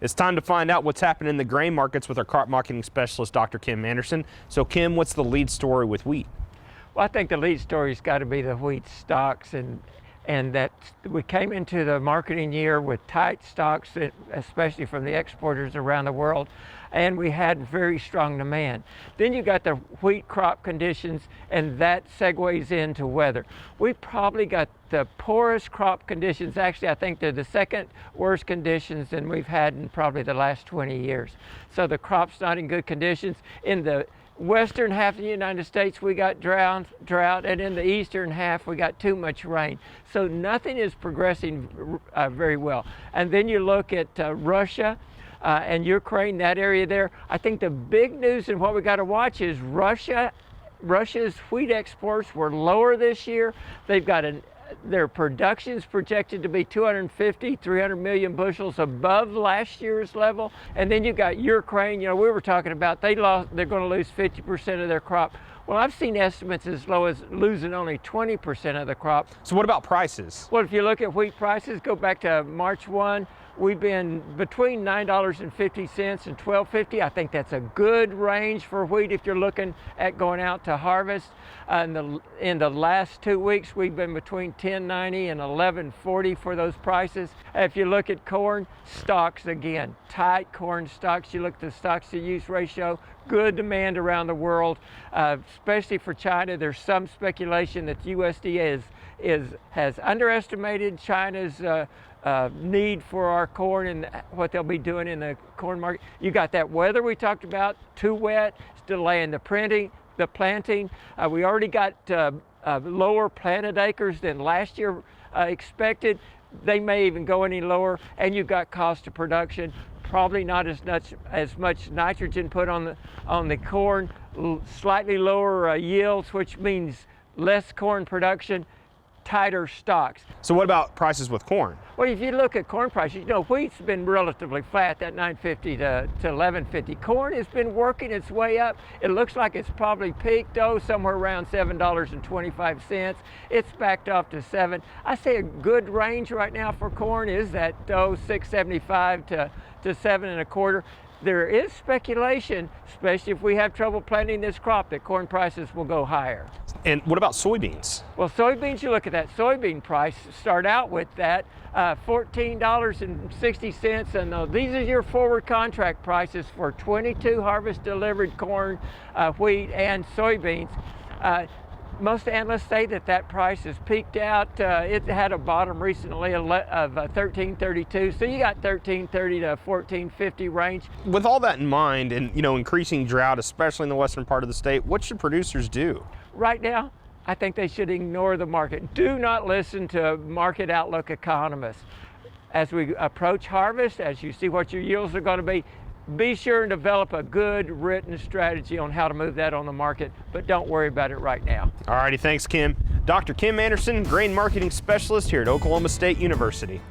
It's time to find out what's happening in the grain markets with our crop marketing specialist, Dr. Kim Anderson. So Kim, what's the lead story with wheat? Well, I think the lead story's got to be the wheat stocks, and that we came into the marketing year with tight stocks, especially from the exporters around the world, and we had very strong demand. Then you got the wheat crop conditions, and that segues into weather. We probably got the poorest crop conditions. Actually, I think they're the second worst conditions than we've had in probably the last 20 years. So the crop's not in good conditions. In the western half of the United States, we got drought, and in the eastern half, we got too much rain. So nothing is progressing very well. And then you look at Russia and Ukraine, that area there. I think the big news and what we got to watch is Russia's wheat exports were lower this year. They've got their production is projected to be 250, 300 million bushels above last year's level. And then you got Ukraine, we were talking about they're going to lose 50% of their crop. Well, I've seen estimates as low as losing only 20% of the crop. So what about prices? Well, if you look at wheat prices, go back to March 1, we've been between $9.50 and $12.50. I think that's a good range for wheat if you're looking at going out to harvest. In the last 2 weeks, we've been between $10.90 and $11.40 for those prices. If you look at corn, stocks again, tight corn stocks. You look at the stocks to use ratio, good demand around the world, especially for China. There's some speculation that the USDA has underestimated China's need for our corn and what they'll be doing in the corn market. You got that weather we talked about, too wet, it's delaying the planting. We already got lower planted acres than last year expected. They may even go any lower, and you've got cost of production, probably not as much nitrogen put on the corn, slightly lower yields, which means less corn production, tighter stocks. So what about prices with corn? Well, if you look at corn prices, wheat's been relatively flat, that $9.50 to $11.50. Corn has been working its way up. It looks like it's probably peaked, somewhere around $7.25. It's backed off to $7. I say a good range right now for corn is that $6.75 to $7.25. There is speculation, especially if we have trouble planting this crop, that corn prices will go higher. And what about soybeans? Well, soybeans, you look at that soybean price, start out with that $14.60, and these are your forward contract prices for 22 harvest delivered corn, wheat, and soybeans. Most analysts say that price has peaked out. It had a bottom recently of $13.32, so you got $13.30 to $14.50 range. With all that in mind, and increasing drought, especially in the western part of the state, what should producers do? Right now, I think they should ignore the market. Do not listen to market outlook economists. As we approach harvest, as you see what your yields are going to be sure and develop a good written strategy on how to move that on the market, but don't worry about it right now. All righty, thanks, Kim. Dr. Kim Anderson, grain marketing specialist here at Oklahoma State University.